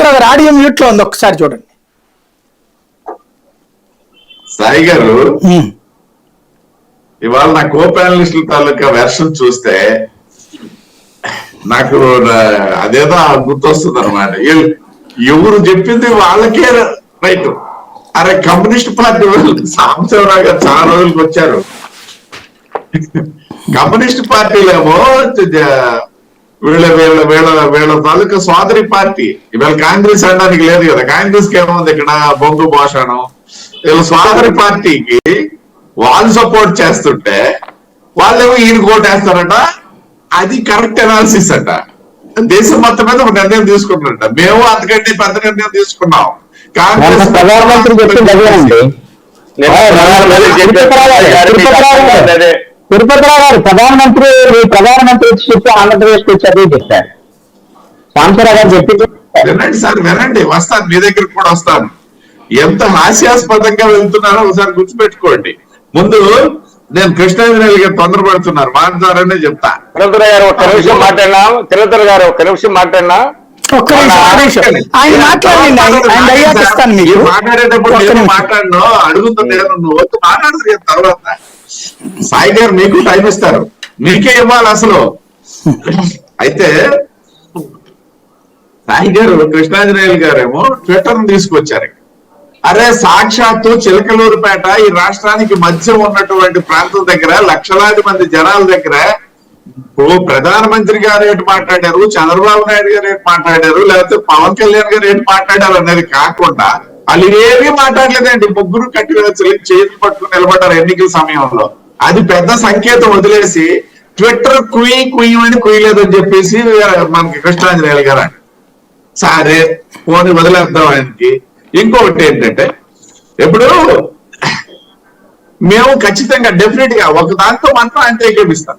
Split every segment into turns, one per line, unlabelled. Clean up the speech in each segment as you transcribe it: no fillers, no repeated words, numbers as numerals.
హనుమంతరావు గారు audio mute లో ఉంది, ఒక్కసారి చూడండి.
సాయి గారు, ఇవాళ నా కో ప్యానలిస్టుల తాలూకా వెర్షన్ చూస్తే నాకు అదేదో గుర్తొస్తుంది అనమాట. ఎవరు చెప్పింది వాళ్ళకే రైట్. అరే కమ్యూనిస్ట్ పార్టీ వాళ్ళు సాంబశివరావు గారు చాలా రోజులకు వచ్చారు. కమ్యూనిస్ట్ పార్టీలేమో వీళ్ళ వీళ్ళ వీళ్ళ వీళ్ళ తాలూకా సోదరి పార్టీ. ఇవాళ కాంగ్రెస్ అనడానికి లేదు కదా. కాంగ్రెస్ కి ఏముంది ఇక్కడ బొంగు భోషణం. వీళ్ళ సోదరి పార్టీకి వాళ్ళు సపోర్ట్ చేస్తుంటే వాళ్ళేమో ఈయన కోటేస్తారట. అది కరెక్ట్ అనాలిసిస్ అట. దేశం మొత్తం మీద ఒక నిర్ణయం తీసుకున్నారట. మేము అంతకంటే పెద్ద నిర్ణయం తీసుకున్నాం. కాంగ్రెస్
ప్రధానమంత్రి తిరుపతిరావు గారు ప్రధానమంత్రి వచ్చి చెప్పి ఆంధ్రప్రదేశ్కి వచ్చి అదే చెప్తారు. సాంబశివరావు గారు చెప్పింది
వినండి సార్, వినండి. వస్తాను, మీ దగ్గరికి కూడా వస్తాను. ఎంత హాస్యాస్పదంగా వెళ్తున్నారో ఒకసారి గుర్తుపెట్టుకోండి. ముందు నేను కృష్ణాంజనేయులు గారు తొందరపడుతున్నారు, మాట్లాడారనే చెప్తా.
తిరుపతి గారు ఒక్క నిమిషం మాట్లాడినా, తిరుపతి గారు ఒక్క నిమిషం మాట్లాడినా,
మాట్లాడేటప్పుడు నేను మాట్లాడను, అడుగుతుంది నువ్వు వద్దు మాట్లాడదు తర్వాత. సాయి గారు మీకు టైం ఇస్తారు, మీకే ఇవ్వాలి అసలు. అయితే సాయి గారు కృష్ణాంజనేయులు గారేమో ట్విట్టర్ తీసుకొచ్చారు. అరే సాక్షాత్తు చిలకలూరుపేట ఈ రాష్ట్రానికి మధ్య ఉన్నటువంటి ప్రాంతం దగ్గర లక్షలాది మంది జనాల దగ్గర ప్రధానమంత్రి గారు ఏంటి మాట్లాడారు, చంద్రబాబు నాయుడు గారు ఏంటి మాట్లాడారు, లేకపోతే పవన్ కళ్యాణ్ గారు ఏంటి మాట్లాడారు అనేది కాకుండా వాళ్ళు ఏమీ మాట్లాడలేదండి. ముగ్గురు కట్టి చేతులు పట్టుకుని నిలబడ్డారు ఎన్నికల సమయంలో. అది పెద్ద సంకేతం వదిలేసి ట్విట్టర్ కుయ్యమని కుయ్యలేదని చెప్పేసి మనకి కృష్ణాంజనేయులు గారు అండి. సరే పోనీ వదిలేద్దాం ఆయనకి. ఇంకొకటి ఏంటంటే ఇప్పుడు మేము ఖచ్చితంగా డెఫినెట్ గా ఒక దాంతో మాత్రం ఆయన ఏకేపిస్తాం.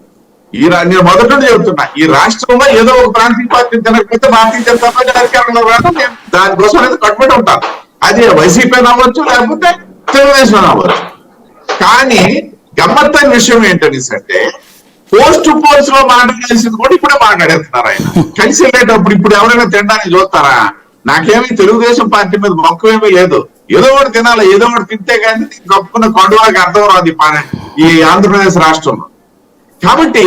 నేను మొదటి నుండి చెబుతున్నా, ఈ రాష్ట్రంలో ఏదో ఒక ప్రాంతీయ పార్టీ తినకపోతే భారతీయ జనతా పార్టీ అధికారంలో రావడం నేను దానికోసం అనేది కట్టుబడి ఉంటాను. అది వైసీపీ అవ్వచ్చు, లేకపోతే తెలుగుదేశం అవ్వచ్చు. కానీ గమ్మత్తైన విషయం ఏంటనేసంటే పోస్ట్ పోల్స్ లో మాట్లాడాల్సింది కూడా ఇప్పుడే మాట్లాడేస్తున్నారు ఆయన. కలిసి వెళ్ళేటప్పుడు ఇప్పుడు ఎవరైనా తినడానికి చూస్తారా? నాకేమీ తెలుగుదేశం పార్టీ మీద మొక్కమేమీ లేదు. ఏదో ఒకటి తినాలి, ఏదో ఒకటి తింటే కానీ గొప్పన కొండవాళ్ళకి అర్థం రాదు ఈ ఆంధ్రప్రదేశ్ రాష్ట్రంలో. కాబట్టి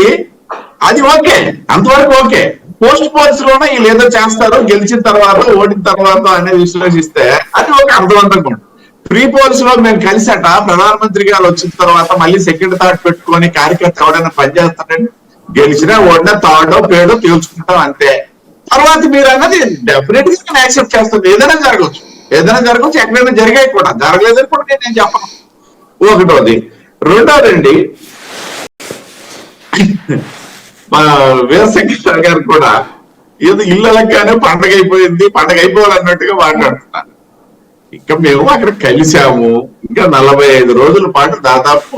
అది ఓకే, అంతవరకు ఓకే. పోస్ట్ పోల్స్ లోనే వీళ్ళు ఏదో చేస్తారు, గెలిచిన తర్వాత ఓడిన తర్వాత అనేది విశ్లేషిస్తే అది ఒక అర్థవంతంగా ఉంటుంది. ప్రీ పోల్స్ లో మేము కలిసట ప్రధానమంత్రి గారు వచ్చిన తర్వాత మళ్ళీ సెకండ్ థాట్ పెట్టుకొని కార్యకర్త ఎవడైనా పనిచేస్తారండి, గెలిచినా ఓడినా థర్డో పేడో తేల్చుకుంటాం అంతే. తర్వాత మీరు అన్నది డెఫినెట్ గా నేను యాక్సెప్ట్ చేస్తాను. ఏదైనా జరగవచ్చు, ఎక్కడైనా జరిగాయి కూడా, జరగలేదని కూడా నేను చెప్పను. ఒకటోది. రెండోదండి, మా వీరశంకర్ గారు కూడా ఏదో ఇళ్ళలగానే పండగ అయిపోయింది, పండగ అయిపోవాలన్నట్టుగా మాట్లాడుతున్నారు. ఇంకా మేము అక్కడ కలిసాము, ఇంకా 45 రోజుల పాటు దాదాపు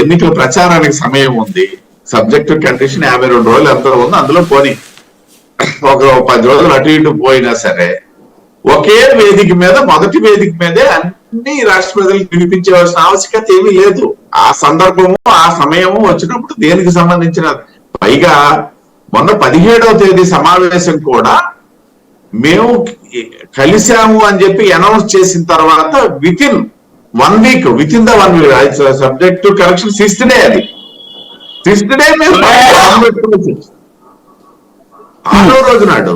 ఎన్నికల ప్రచారానికి సమయం ఉంది. సబ్జెక్టివ్ కండిషన్ 52 రోజులు ఎంత ఉంది, అందులో పోనీ ఒక 10 రోజులు అటు ఇటు పోయినా సరే ఒకే వేదిక మీద, మొదటి వేదిక మీదే అన్ని రాష్ట్ర ప్రజలకు వినిపించవలసిన ఆవశ్యకత ఏమీ లేదు. ఆ సందర్భము ఆ సమయము వచ్చినప్పుడు దేనికి సంబంధించిన, పైగా మొన్న 17వ తేదీ సమావేశం కూడా మేము కలిసాము అని చెప్పి అనౌన్స్ చేసిన తర్వాత with in the one week subject to correction 6th day, అది 6th డే మేము 6వ రోజు నాడు